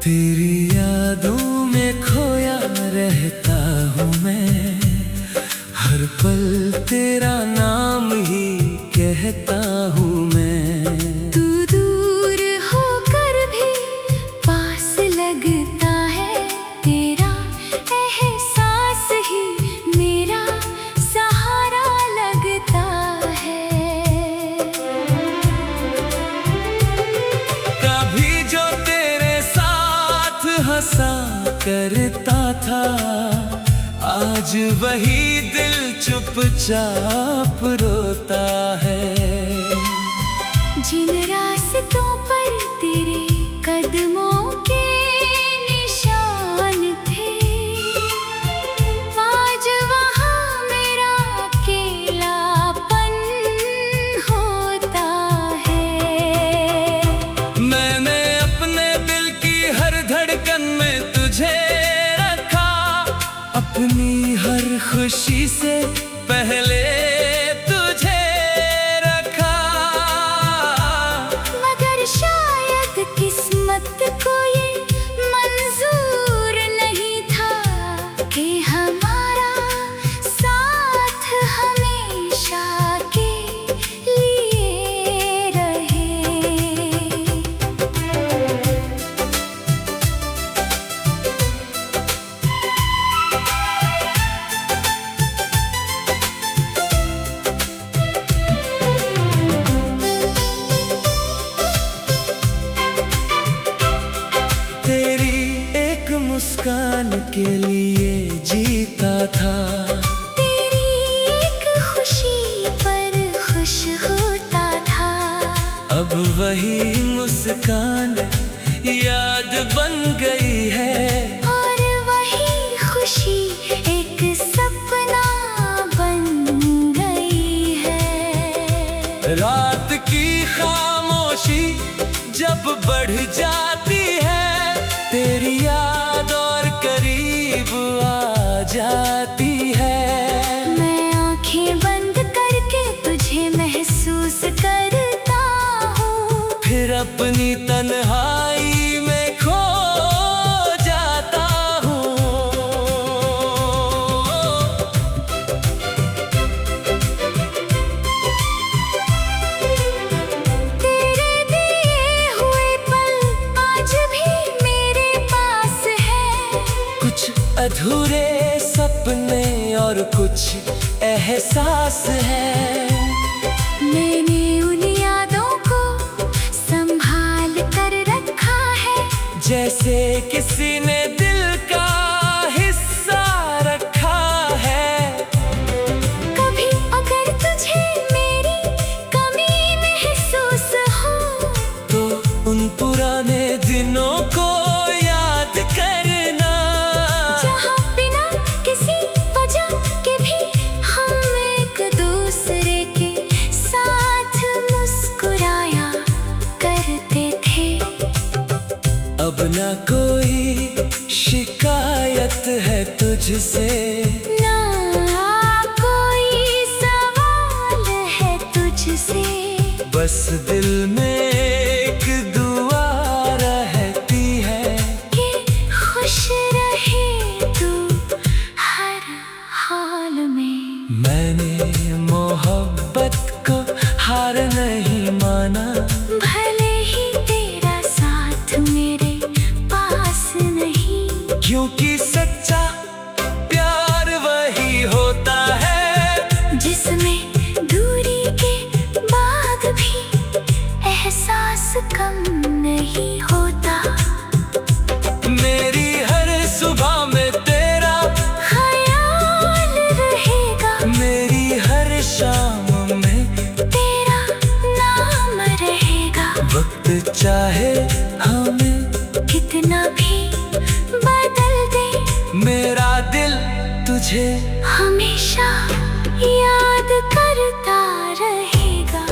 तेरी यादों में खोया रहता हूँ मैं, हर पल तेरा नाम ही कहता हूँ मैं। तू दूर होकर भी पास लगता है, तेरा एहसास ही मेरा सहारा लगता है। कभी जो तेरे साथ हंसा करता था, आज वही दिल चुपचाप रोता है। जिन रास्तों पर तेरे कदमों के निशान थे, आज वहाँ मेरा अकेलापन होता है। मैंने अपने दिल की हर धड़कन में तुझे रखा, अपनी हर खुशी से पहले तुझे रखा। मगर शायद किस्मत को ये मंजूर नहीं था कि हमारा साथ हमेशा के लिए रहे। तेरी एक मुस्कान के लिए जीता था, तेरी एक खुशी पर खुश होता था। अब वही मुस्कान याद बन गई है, और वही खुशी एक सपना बन गई है। रात की खामोशी जब बढ़ जाती है, तेरी याद और करीब आ जाती है। मैं आंखें बंद करके तुझे महसूस करता हूँ, फिर अपनी तन्हाई में खो जाता हूँ। तेरे दिए हुए पल आज भी मेरे पास है। कुछ अधूरे सपने और कुछ एहसास है। मैंने उन यादों को संभाल कर रखा है, जैसे किसी ने दिल का हिस्सा रखा है। कभी अगर तुझे मेरी कमी महसूस हो, तो उन पुराने दिनों को याद करना, जहाँ बिना किसी वजह के भी हम एक दूसरे के साथ मुस्कुराया करते थे। अब ना कोई शिकायत है तुझसे, ना कोई सवाल है तुझसे, बस दिल में एक दुआ रहती है कि खुश रहे तू हर हाल में। मैंने मोहब्बत को हार नहीं माना, भले ही तेरा साथ मेरे पास नहीं, क्योंकि सच्चा प्यार वही होता है जिसमें दूरी के बाद भी एहसास कम नहीं होता। मेरी हर सुबह में तेरा ख्याल रहेगा, मेरी हर शाम में तेरा नाम रहेगा। वक्त चाहे हमें कितना भी बदल दे, मेरा दिल तुझे हमेशा याद करता रहेगा।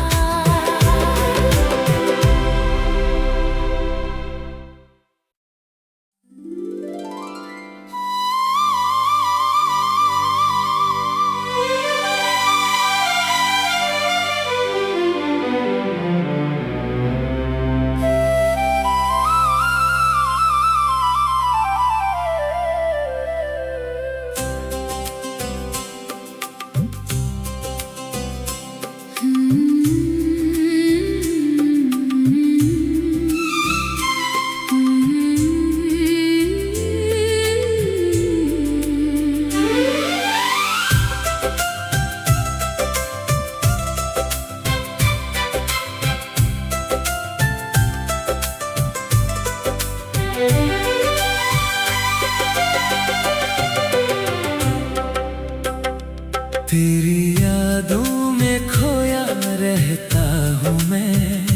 रहता हूँ मैं,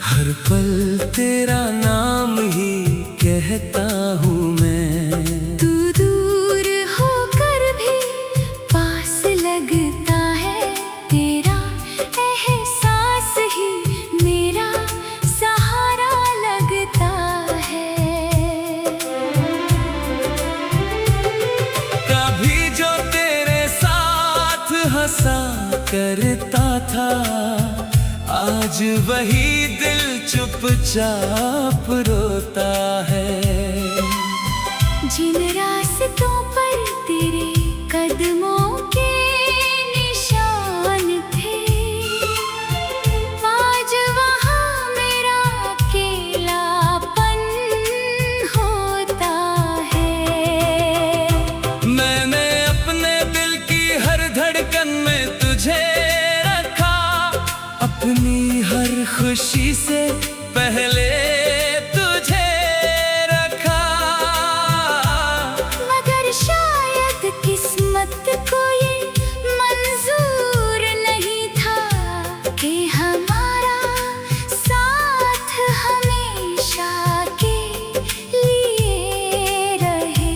हर पल तेरा नाम ही कहता हूँ मैं। तू दूर होकर भी पास लगता है, तेरा एहसास ही मेरा सहारा लगता है। कभी जो तेरे साथ हंसा करता था, आज वही दिल चुपचाप रोता है। जिन रास्तों पर तेरे कदमों के निशान थे, आज वहाँ मेरा अकेलापन होता है। मैंने अपने दिल की हर धड़कन में तुझे रखा, अपनी हर खुशी से पहले तुझे रखा। मगर शायद किस्मत को ये मंजूर नहीं था कि हमारा साथ हमेशा के लिए रहे।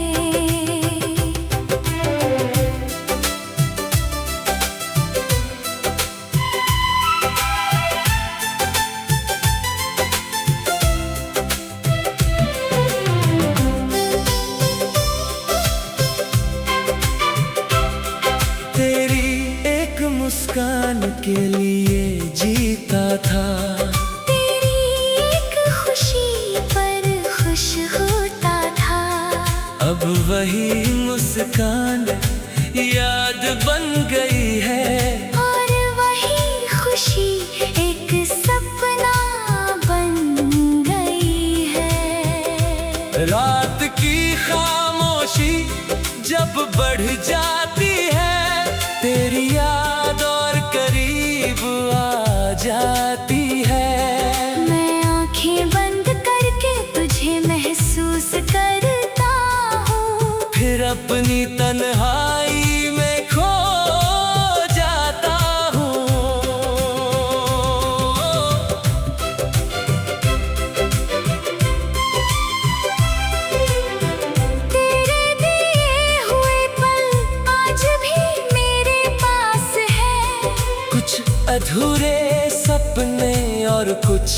तेरी एक मुस्कान के लिए जीता था, तेरी एक खुशी पर खुश होता था। अब वही मुस्कान याद बन गई है, और वही खुशी एक सपना बन गई है। रात की खामोशी जब बढ़ जाती है, तेरी याद और करीब आ जाती है। मैं आंखें बंद करके तुझे महसूस करता हूँ, फिर अपनी तन्हाई में खो जाता हूँ। तेरे दिए हुए पल आज भी मेरे पास है। कुछ अधूरे सपने और कुछ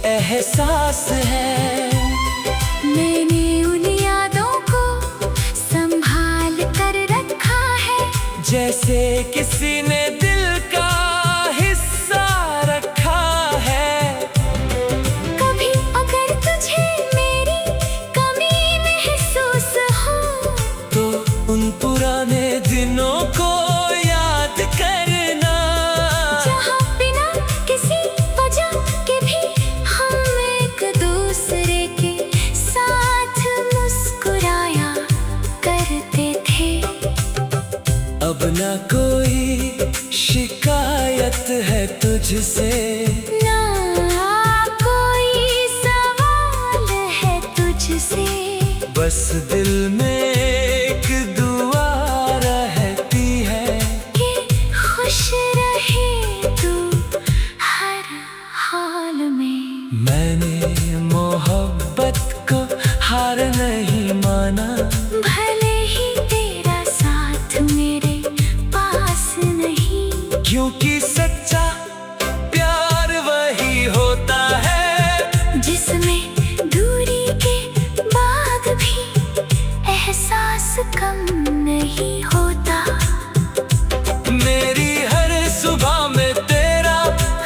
एहसास है। मैंने उन यादों को संभाल कर रखा है, जैसे किसी ने दिल का हिस्सा रखा है। कभी अगर तुझे मेरी कमी महसूस हो, तो उन पुराने दिनों को याद करना, जहाँ बिना किसी वजह के भी हम एक दूसरे के साथ मुस्कुराया करते थे। अब ना कोई शिकायत है तुझसे, ना कोई सवाल है तुझसे। बस दिल में एक दुआ रहती है कि खुश रहे तू हर हाल में। मैंने मोहब्बत को हार नहीं माना, भले ही तेरा साथ मेरे पास नहीं, क्योंकि सच्चा प्यार वही होता है जिसमें दूरी के बाद भी एहसास कम नहीं होता। मेरी हर सुबह में तेरा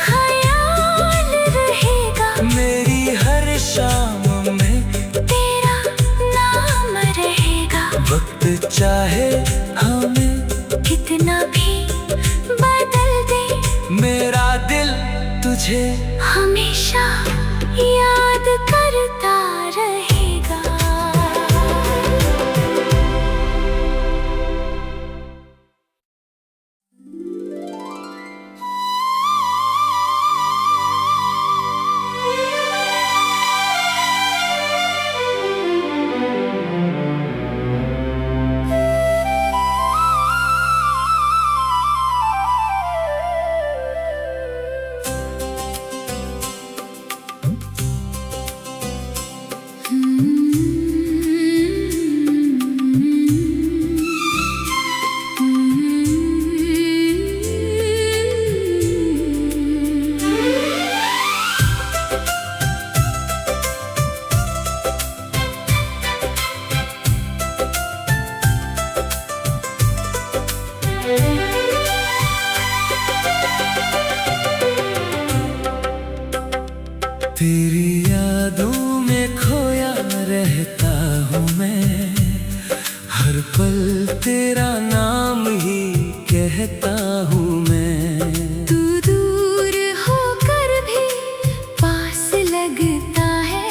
ख्याल रहेगा, मेरी हर शाम में तेरा नाम रहेगा। वक्त चाहे हमें कितना भी बदल दे, मेरा दिल तुझे हमेशा याद करता रहेगा। तेरी यादों में खोया रहता हूँ मैं, हर पल तेरा नाम ही कहता हूँ मैं। तू दूर होकर भी पास लगता है,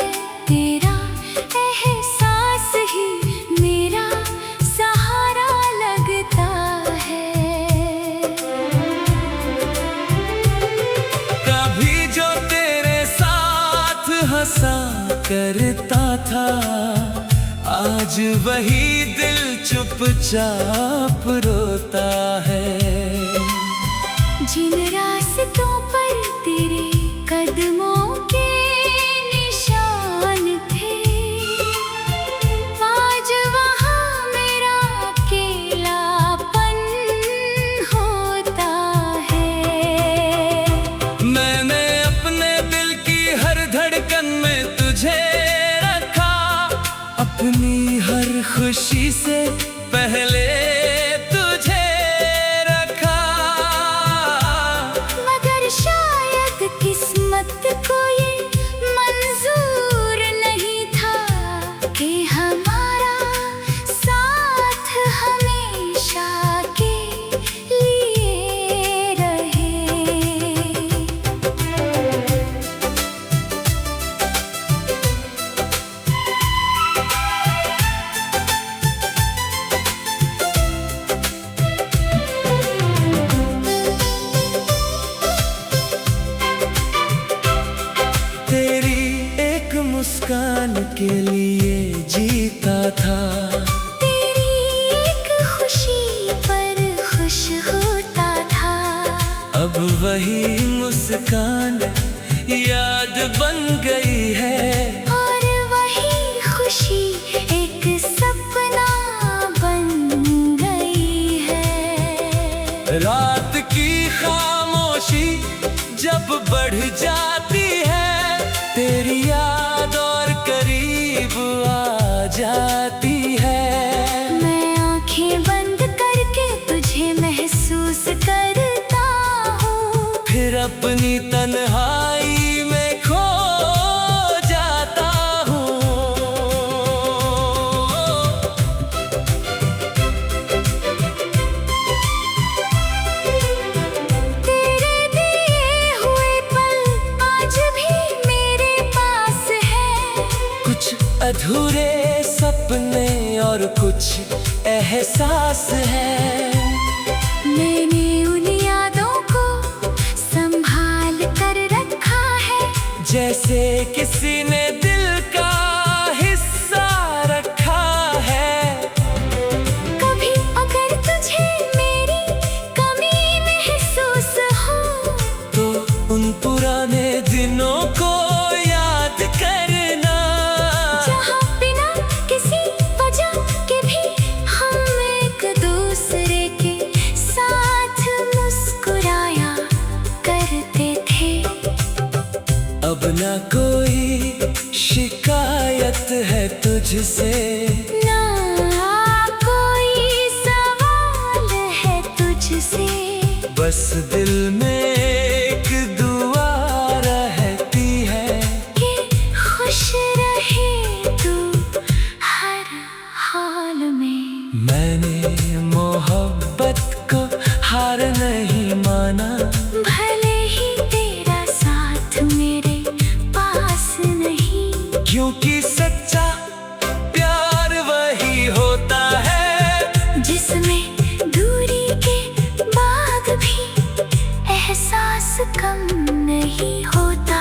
तेरा एहसास ही मेरा सहारा लगता है। कभी जो तेरे साथ हंसा करता था, आज वही दिल चुपचाप रोता है। जिन रास्तों पर तेरे कदमों के निशान थे, आज वहाँ मेरा अकेलापन होता है। मैंने अपने दिल की हर धड़कन में तुझे रखा, अपनी हर खुशी से पहले तुझे रखा। मगर शायद किस्मत को ये मंजूर नहीं था कि हमारा साथ हमेशा के लिए रहे। तेरी एक मुस्कान के लिए जीता था, तेरी एक खुशी पर खुश होता था। अब वही मुस्कान याद बन गई है, और वही खुशी एक सपना बन गई है। रात की खामोशी जब बढ़ जाती है, तेरी याद और करीब आ जाती है। मैं आंखें बंद करके तुझे महसूस करता हूँ, फिर अपनी तन्हाई में खो जाता हूँ। तेरे दिए हुए पल आज भी मेरे पास है। कुछ अधूरे सपने और कुछ एहसास है। मैंने उन यादों को संभाल कर रखा है, जैसे किसी ने दिल का हिस्सा रखा है। कभी अगर तुझे मेरी कमी महसूस हो, तो उन पुराने दिनों को याद करना, जहाँ बिना किसी वजह के भी हम एक दूसरे के साथ मुस्कुराया करते थे। अब ना कोई शिकायत है तुझसे, ना कोई सवाल है तुझसे, बस दिल में एक दुआ रहती है कि खुश रहे तू हर हाल में। मैंने मोहब्बत को हार नहीं माना, भले ही तेरा साथ मेरे पास नहीं, क्योंकि सच्चा प्यार वही होता है जिसमें दूरी के बाद भी एहसास कम नहीं होता।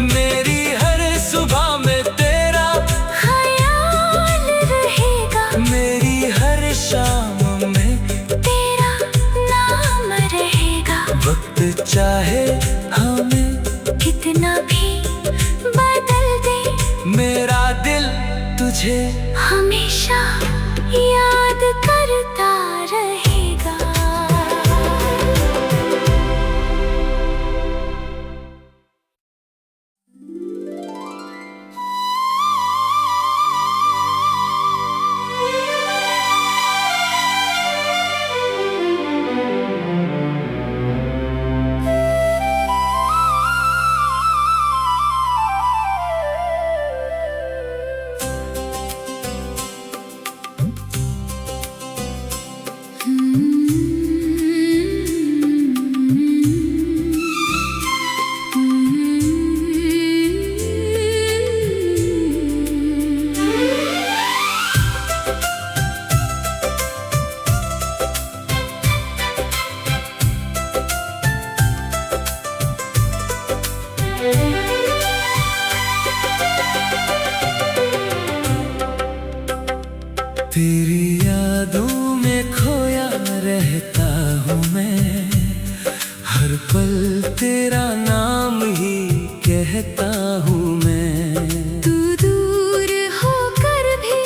मेरी हर सुबह में तेरा ख्याल रहेगा, मेरी हर शाम में तेरा नाम रहेगा। वक्त चाहे हमें कितना भी बदल दे, मेरा दिल तुझे हमेशा याद करता रहेगा। पल तेरा नाम ही कहता हूँ मैं। तू दूर होकर भी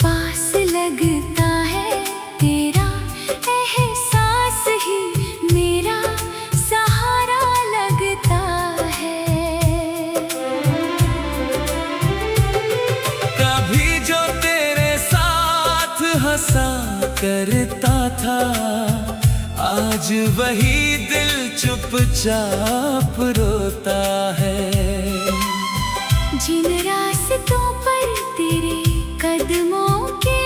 पास लगता है, तेरा एहसास ही मेरा सहारा लगता है। कभी जो तेरे साथ हंसा करता था, आज वही दिल चुपचाप रोता है। जिन रास्तों पर तेरे कदमों के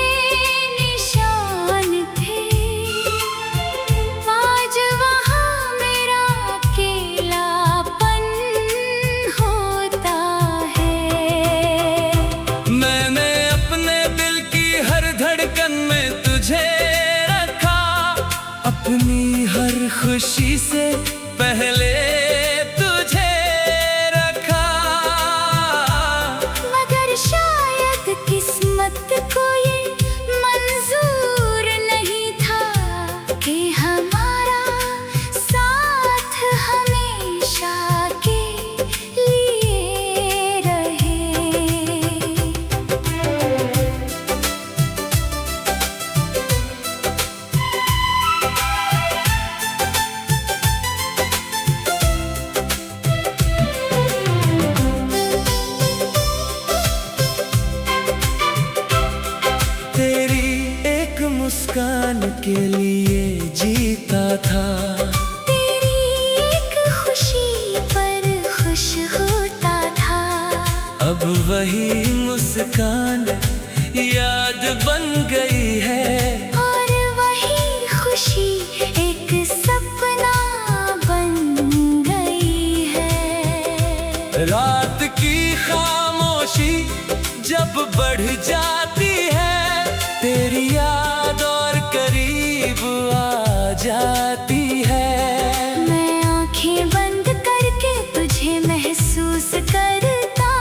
निशान थे, आज वहाँ मेरा अकेलापन होता है। मैंने अपने दिल की हर धड़कन में तुझे रखा, अपनी हर खुशी से पहले तुझे रखा। मगर शायद किस्मत को ये मंजूर नहीं था कि हमारा साथ हमेशा के लिए रहे। तेरी एक मुस्कान के लिए जीता था, तेरी एक खुशी पर खुश होता था। अब वही मुस्कान याद बन गई है, और वही खुशी एक सपना बन गई है। रात की खामोशी जब बढ़ जाती है, तेरी याद और करीब आ जाती है। मैं आंखें बंद करके तुझे महसूस करता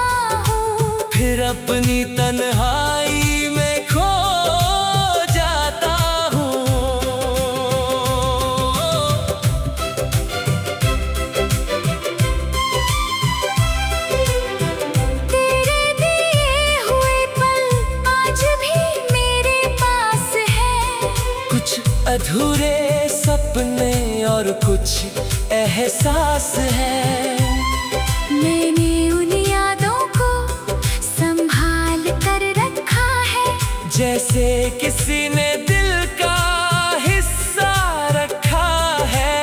हूँ, फिर अपनी तन्हाई में खो जाता हूँ। तेरे दिए हुए पल आज भी मेरे पास है। कुछ अधूरे सपने और कुछ एहसास है। मैंने उन यादों को संभाल कर रखा है, जैसे किसी ने दिल का हिस्सा रखा है।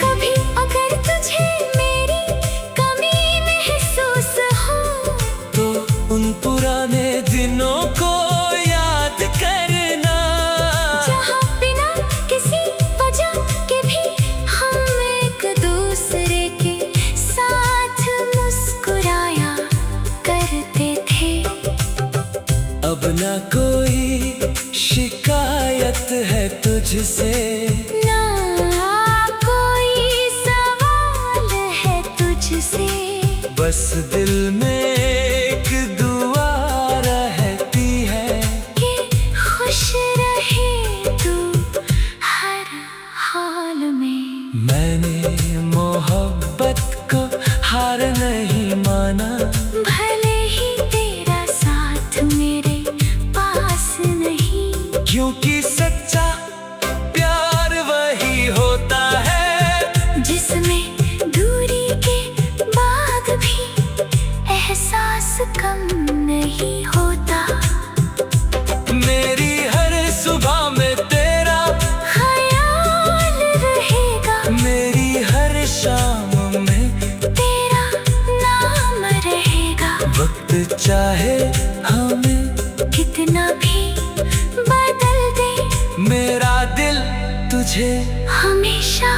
कभी अगर तुझे मेरी कमी महसूस हो, तो उन पुराने दिनों को याद करना, जहाँ बिना किसी वजह के भी हम एक दूसरे के साथ मुस्कुराया करते थे। अब ना कोई शिकायत है तुझसे, ना कोई सवाल है तुझसे, बस दिल में एक दुआ रहती है कि खुश रहे तू हर हाल में। मैंने मोहब्बत को हार नहीं माना, भले ही तेरा साथ मेरे पास नहीं, क्योंकि सच्चा प्यार वही होता है जिसमें दूरी के बाद भी एहसास कम नहीं होता। मेरी हर सुबह में तेरा ख्याल रहेगा, मेरी हर शाम में तेरा नाम रहेगा। वक्त चाहे हमें कितना भी बदल दे, मेरा दिल तुझे हमेशा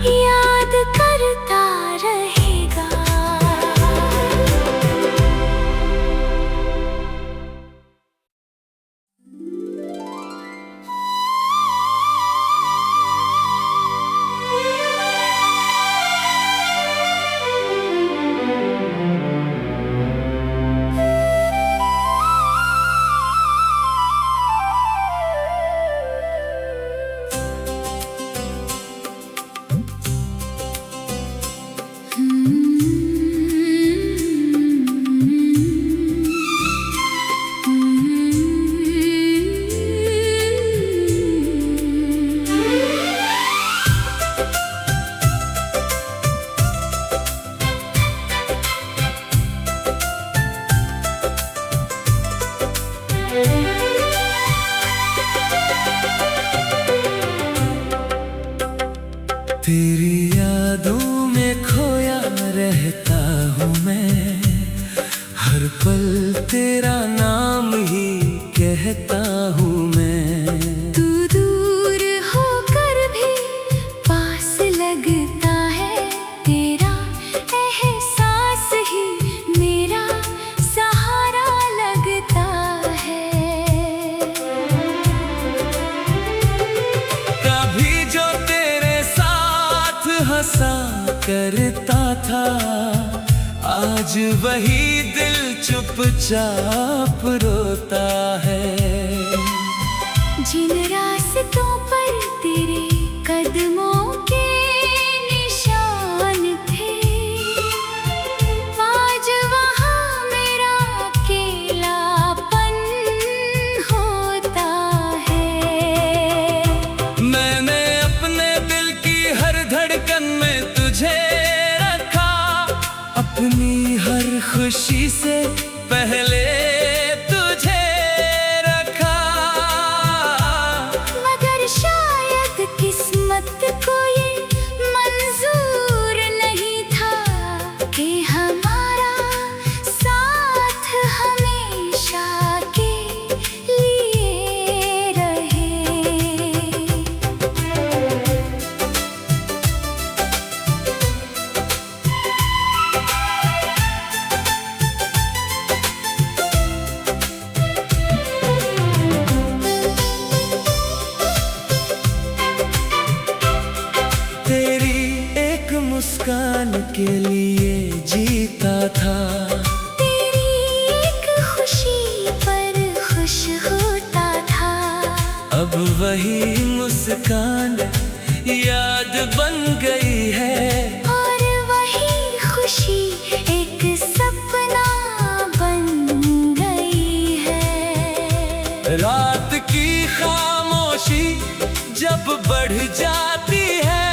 याद करता रहेगा। तेरी यादों में खोया रहता हूँ मैं, हर पल तेरा नाम ही कहता हूँ मैं। तू दूर होकर भी पास लगता है, तेरा एहसास ही मेरा सहारा लगता है। कभी जो तेरे साथ हंसा करता था, आज वही दिल चुपचाप रोता है। जिन रास्तों पर तेरे कदमों के निशान थे, आज वहाँ मेरा अकेलापन होता है। मैंने अपने दिल की हर धड़कन में तुझे रखा, अपनी हर खुशी से पहले तुझे रखा। मगर शायद किस्मत को ये मंजूर नहीं था कि हमारा साथ हमेशा के लिए रहे। तेरी एक मुस्कान के लिए जीता था, तेरी एक खुशी पर खुश होता था। अब वही मुस्कान याद बन गई है, और वही खुशी एक सपना बन गई है। रात की खामोशी जब बढ़ जाती है,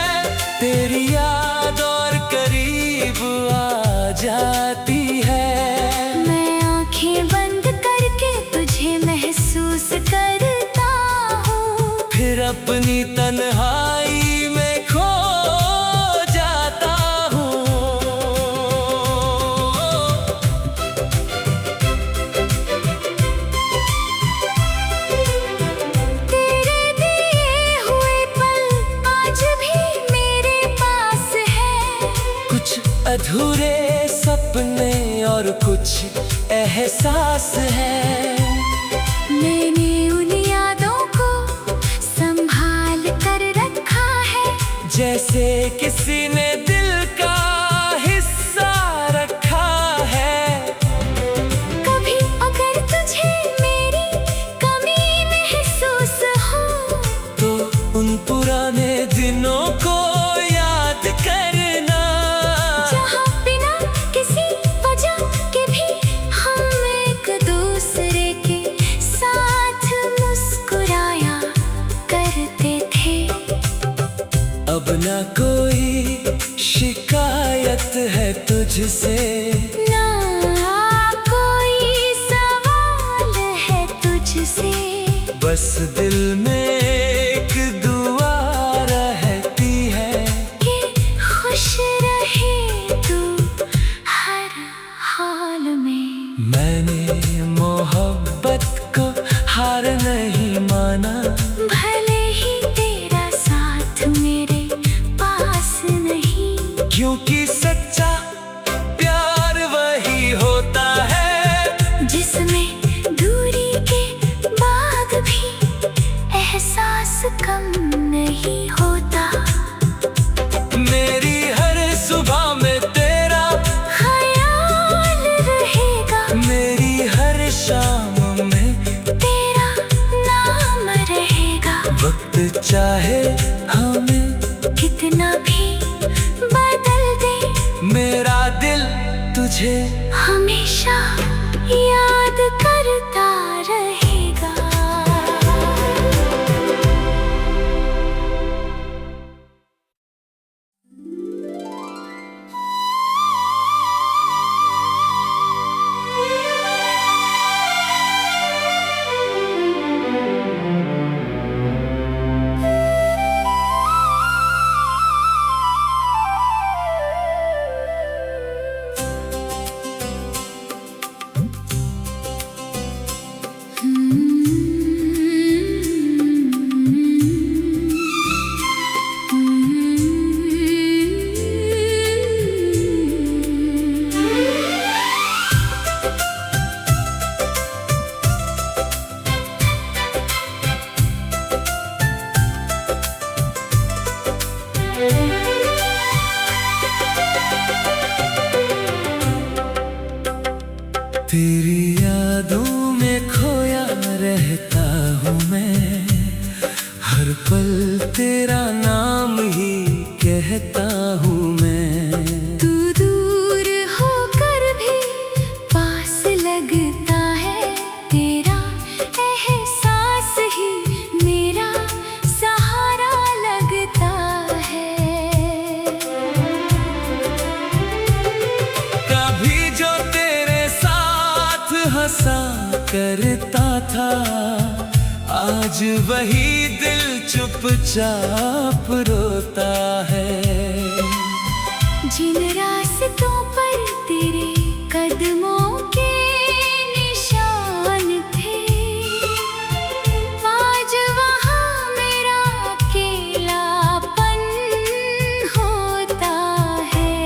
तेरी याद और करीब आ जाती है। मैं आंखें बंद करके तुझे महसूस करता हूँ, फिर अपनी तन्हाई में खो जाता हूँ। तेरे दिए हुए पल आज भी मेरे पास है। कुछ अधूरे सपने और कुछ एहसास है। मैंने उन यादों को संभाल कर रखा है, जैसे किसी ने दिल का हिस्सा रखा है। कभी अगर तुझे मेरी कमी महसूस हो, तो उन पुराने दिनों को याद करना, जहाँ बिना किसी वजह के भी हम एक दूसरे के साथ मुस्कुराया करते थे। अब ना कोई शिकायत है तुझसे, ना कोई सवाल है तुझसे, बस दिल में एक दुआ रहती है कि खुश रहे तू हर हाल में। मैंने मोहब्बत को हार नहीं माना, भले ही तेरा साथ मेरे पास नहीं, क्योंकि सच्चा प्यार वही होता है जिसमें दूरी के बाद भी एहसास कम नहीं होता। मेरी हर सुबह में तेरा ख्याल रहेगा, मेरी हर शाम में तेरा नाम रहेगा। वक्त चाहे हमें कितना भी बदल दे, मेरा दिल तुझे हमेशा याद करता रहेगा। तेरी यादों में खोया रहता हूँ मैं, हर पल तेरा नाम ही कहता हूँ मैं। तू दूर होकर भी पास लगता है, तेरा एहसास ही मेरा सहारा लगता है। कभी जो तेरे साथ हंसा करता था, आज वही दिल चुपचाप रोता है। जिन रास्तों पर तेरे कदमों के निशान थे, आज वहाँ मेरा अकेलापन होता है।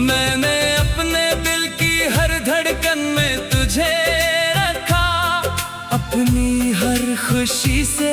मैंने अपने दिल की हर धड़कन में तुझे रखा, अपनी हर खुशी से